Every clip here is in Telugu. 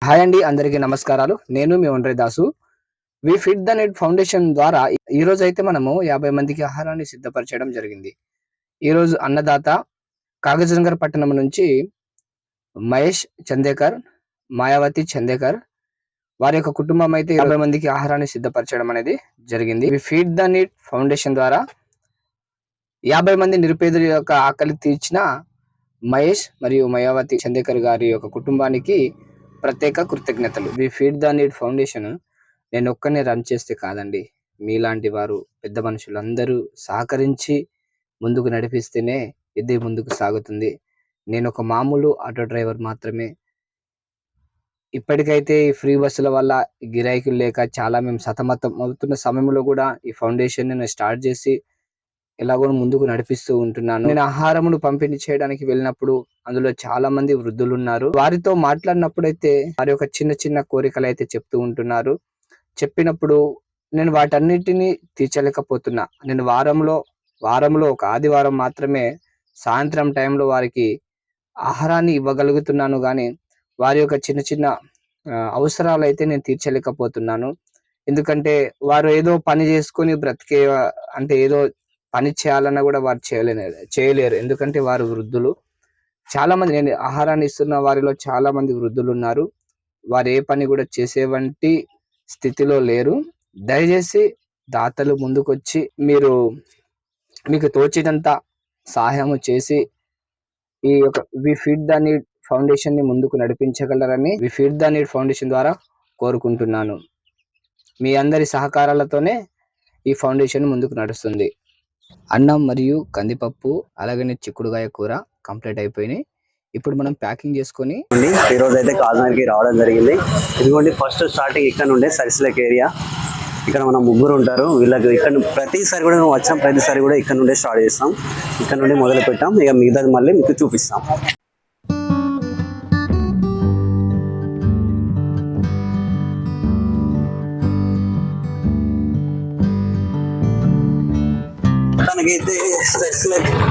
హాయ్ అండి, అందరికీ నమస్కారాలు. నేను మీ ఒండ్రే దాసు. వి ఫిట్ ద నెట్ ఫౌండేషన్ ద్వారా ఈ రోజు అయితే మనము 50 మందికి ఆహారాన్ని సిద్ధపరచడం జరిగింది. ఈరోజు అన్నదాత కాగజ్నగర్ పట్టణం నుంచి మహేష్ చందేకర్, మాయావతి చందేకర్ వారి యొక్క కుటుంబం అయితే 50 మందికి ఆహారాన్ని సిద్ధపరచడం అనేది జరిగింది. We feed the need foundation ద్వారా 50 మంది నిరుపేదల యొక్క ఆకలి తీర్చిన మహేష్ మరియు మాయావతి చందేకర్ గారి యొక్క కుటుంబానికి ప్రత్యేక కృతజ్ఞతలు. We feed the need foundation నేను ఒక్కనే రన్ చేస్తే కాదండి, మీలాంటి వారు పెద్ద మనుషులందరూ సహకరించి ముందుకు నడిపిస్తేనే ఇది ముందుకు సాగుతుంది. నేను ఒక మామూలు ఆటో డ్రైవర్ మాత్రమే. ఇప్పటికైతే ఈ ఫ్రీ బస్సుల వల్ల గిరాకీలు లేక చాలా మేము సతమతం అవుతున్న సమయంలో కూడా ఈ ఫౌండేషన్ నేను స్టార్ట్ చేసి ఎలాగో ముందుకు నడిపిస్తూ ఉంటున్నాను. నేను ఆహారమును పంపిణీ చేయడానికి వెళ్ళినప్పుడు అందులో చాలా మంది వృద్ధులు ఉన్నారు. వారితో మాట్లాడినప్పుడైతే వారి యొక్క చిన్న చిన్న కోరికలు అయితే చెప్తూ ఉంటున్నారు. చెప్పినప్పుడు నేను వాటన్నిటిని తీర్చలేకపోతున్నా. నేను వారంలో ఒక ఆదివారం మాత్రమే సాయంత్రం టైంలో వారికి ఆహారాన్ని ఇవ్వగలుగుతున్నాను, కానీ వారి యొక్క చిన్న చిన్న అవసరాలు అయితే నేను తీర్చలేకపోతున్నాను. ఎందుకంటే వారు ఏదో పని చేసుకొని బ్రతికే, అంటే ఏదో పని చేయాలన్నా కూడా వారు చేయలేరు. ఎందుకంటే వారు వృద్ధులు. చాలా మంది, నేను ఆహారాన్ని ఇస్తున్న వారిలో చాలా మంది వృద్ధులు ఉన్నారు. వారు ఏ పని కూడా చేసేవంటి స్థితిలో లేరు. దయచేసి దాతలు ముందుకొచ్చి మీకు తోచినంత సహాయం చేసి ఈ యొక్క We feed the need Foundation ని ముందుకు నడిపించగలరని We feed the need Foundation ద్వారా కోరుకుంటున్నాను. మీ అందరి సహకారాలతోనే ఈ ఫౌండేషన్ ముందుకు నడుస్తుంది. అన్నం మరియు కందిపప్పు అలాగనే చిక్కుడుగాయ కూర కంప్లీట్ అయిపోయినాయి. ఇప్పుడు మనం ప్యాకింగ్ చేసుకొని ఈ రోజు అయితే కాకినాడకి రావడం జరిగింది. ఇదిగోండి, ఫస్ట్ స్టార్టింగ్ ఇక్కడ నుండే సరిసిలక్ ఏరియా. ఇక్కడ మన ముగ్గురు ఉంటారు. వీళ్ళకి ఇక్కడ ప్రతిసారి కూడా మేము వచ్చిన ప్రతిసారి కూడా ఇక్కడ నుండే స్టార్ట్ చేస్తాం. ఇక్కడ నుండి మొదలు పెట్టాం. ఇక మిగతాది మళ్ళీ మీకు చూపిస్తాం. అయితే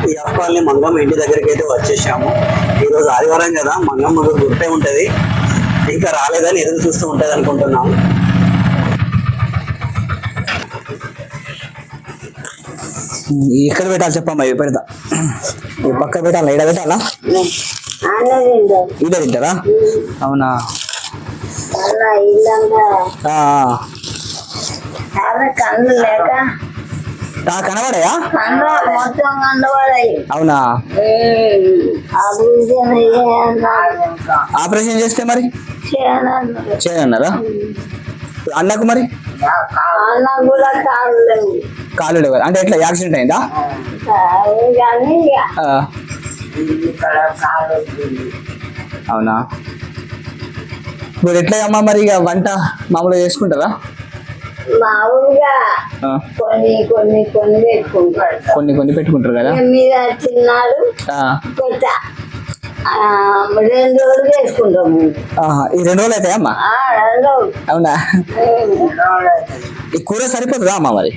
ఈ అప్పాలని మంగమ్మ ఇంటి దగ్గరికి అయితే వచ్చేసాము. ఈరోజు ఆదివారం కదా, మంగమ్మ గుర్తే ఉంటది, ఇంకా రాలేదని ఎదురు చూస్తూ ఉంటది అనుకుంటున్నాము. ఎక్కడ పెట్టాలి చెప్పమ్మా? ఇవి పెడతా, పక్క పెట్టాలా? ఈడ పెట్టాలా? ఈడ తింటారా? అవునా? కనబడాయా? అవునా? ఆపరేషన్ చేస్తే మరి చేయనన్నారా? అన్నకు మరి కాలు లేవు అంటే ఎట్లా, యాక్సిడెంట్ అయిందా? అవునా? ఇప్పుడు ఎట్లా అమ్మా మరి? ఇక వంట మామూలుగా చేసుకుంటారా? మామూలుగా కొన్ని కొన్ని కొన్ని పెట్టుకుంటారు, కొన్ని పెట్టుకుంటారు కదా. మీద చిన్నాడు 2 రోజులు చేసుకుంటాము. ఈ 2 రోజులు అవుతాయా అమ్మా? 2 రోజులు. అవునా? ఈ కూర సరిపోతుందా అమ్మా? మరి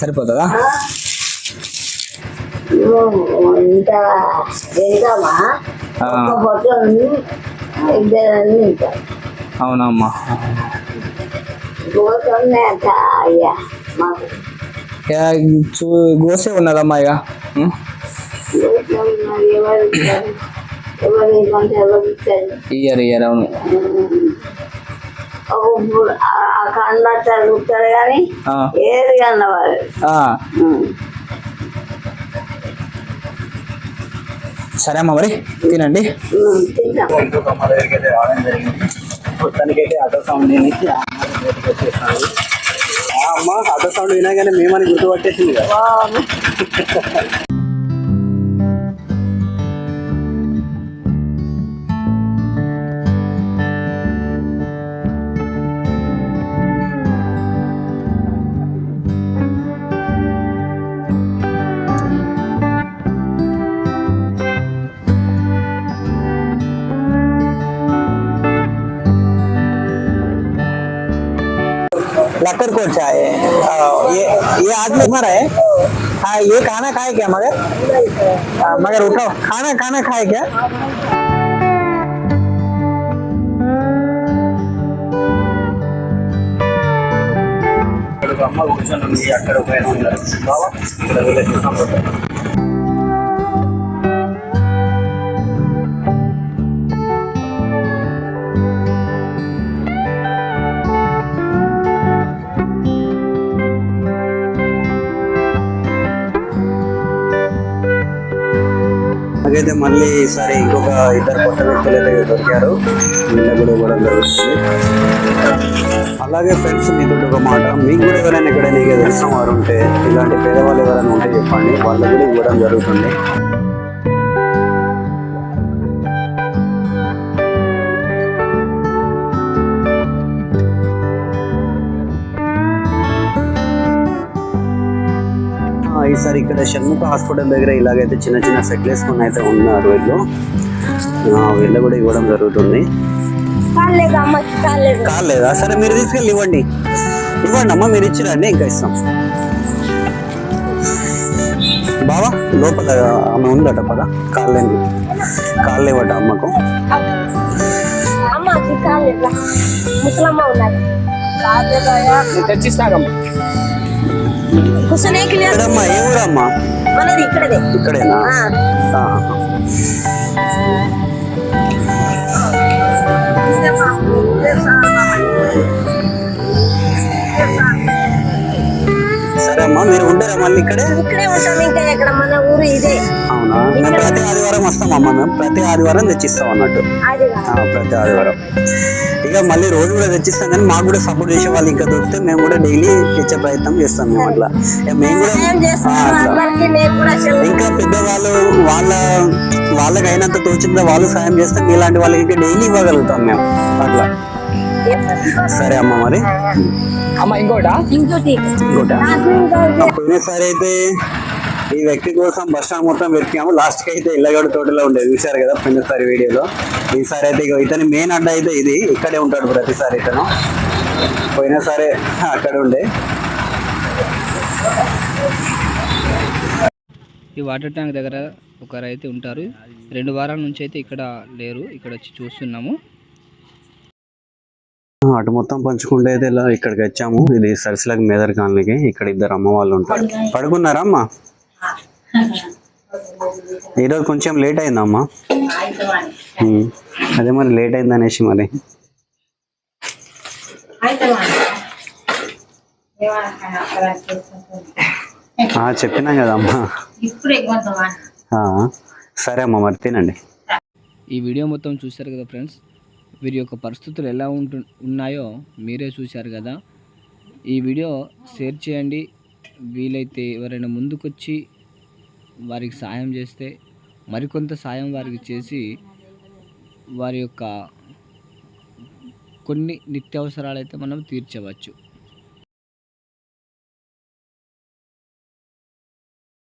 సరిపోతుందా? ఇంత తింటామా? ఒక పొట్టం 2 తింటాం. అవునా అమ్మా? గోసే ఉన్నదమ్మా. ఇక ఇయ్యరు. అవును, కన్నట్టు చూస్తారు కానీ ఏది కన్నవారు. సరే అమ్మా, మరి తినండి. మొత్తానికైతే ఆటో సౌండ్ వచ్చేస్తాను. అమ్మ ఆటో సౌండ్ వినగానే మేమని గుర్తుపట్టేసింది కదా. लक्कर कोचा है ये आदमी हमारा है। हाँ, ये खाना खाए क्या? मगर उठाओ, खाना खाए क्या? ఒక అమ్మ కూర్చొని ఉంది, అక్కడ ఒక ఆయన ఉన్నారు. బావా ఇక్కడ వీళ్ళకి చూస్తాం. నాకైతే మళ్ళీ ఈసారి ఇంకొక ఇద్దరు కొత్త వ్యక్తులు అయితే దొరికారు, వీళ్ళకి కూడా ఇవ్వడం జరుగుతుంది. అలాగే ఫ్రెండ్స్, మీతో ఒక మాట, మీకు కూడా ఎవరైనా ఎక్కడైనా ఇక తెలిసిన వారు ఉంటే, ఇలాంటి పేదవాళ్ళు ఎవరైనా ఉంటే చెప్పండి, వాళ్ళకి కూడా ఇవ్వడం జరుగుతుంది. ఈసారి ఇక్కడ షణ్ముఖ హాస్పిటల్ దగ్గర ఇలాగైతే చిన్న చిన్న సెట్ వేసుకుని అయితే ఉన్నారు వీళ్ళు. వీళ్ళు కూడా ఇవ్వడం జరుగుతుంది. కాలేదా? సరే మీరు తీసుకెళ్ళి ఇవ్వండి అమ్మ, మీరు ఇచ్చిరండి, ఇంకా ఇస్తాం. బావా లోపల ఆమె ఉందట, పద కాళ్ళు ఇవ్వట అమ్మకు. ఇక్కడమ్మా, ఏ ఊరమ్మా? ఇక్కడేనా? సరే అమ్మా, మీరు ఉంటారా మళ్ళీ ఇక్కడే ఉంటాం? ఇంకా ఎక్కడ, మన ఊరు ఇదే. అవునా? మేము ప్రతి ఆదివారం వస్తామమ్మా, మేము ప్రతి ఆదివారం తెచ్చిస్తాం అన్నట్టు, ప్రతి ఆదివారం. ఇక మళ్ళీ రోజు కూడా తెచ్చిస్తాం, కానీ మాకు కూడా సపోర్ట్ చేసే వాళ్ళు ఇంకా దొరికితే మేము కూడా డైలీ తెచ్చే ప్రయత్నం చేస్తాం. మేము అట్లా మేము కూడా ఇంకా పెద్దవాళ్ళు వాళ్ళకి అయినంత తోచిందో వాళ్ళు సాయం చేస్తాం, ఇలాంటి వాళ్ళకి ఇంకా డైలీ ఇవ్వగలుగుతాం మేము అట్లా. సరే అమ్మ, మరి అమ్మ ఇంకోటి పోయినసారి అయితే ఈ వ్యక్తి కోసం బస్ స్టాండ్ మొత్తం వెతికాము, లాస్ట్ కి అయితే ఇళ్ళగడు తోటలో ఉండేది, చూసారు కదా పోయినసారి వీడియోలో. ఈసారి అయితే ఇతని మెయిన్ అడ్డా అయితే ఇది, ఇక్కడే ఉంటాడు ప్రతిసారి ఇతను. పోయినసారి అక్కడ ఉండే. ఈ వాటర్ ట్యాంక్ దగ్గర ఒకరు అయితే ఉంటారు, 2 వారాల నుంచి అయితే ఇక్కడ లేరు, ఇక్కడ వచ్చి చూస్తున్నాము. అటు మొత్తం పంచుకుంటే అయితే ఇలా ఇక్కడికి వచ్చాము. ఇది సరస్సులకు మేదర్ కాలనీకి. ఇక్కడ ఇద్దరు అమ్మ వాళ్ళు ఉంటారు. పడుకున్నారా అమ్మా? ఈరోజు కొంచెం లేట్ అయిందమ్మా. అదే మరి లేట్ అయింది అనేసి మరి చెప్పినా కదమ్మా. సరే అమ్మా, మరి తినండి. ఈ వీడియో మొత్తం చూశారు కదా ఫ్రెండ్స్, వీరి యొక్క పరిస్థితులు ఎలా ఉన్నాయో మీరే చూశారు కదా. ఈ వీడియో షేర్ చేయండి, వీలైతే ఎవరైనా ముందుకొచ్చి వారికి సాయం చేస్తే మరికొంత సాయం వారికి చేసి వారి యొక్క కొన్ని నిత్యావసరాలు అయితే మనం తీర్చవచ్చు.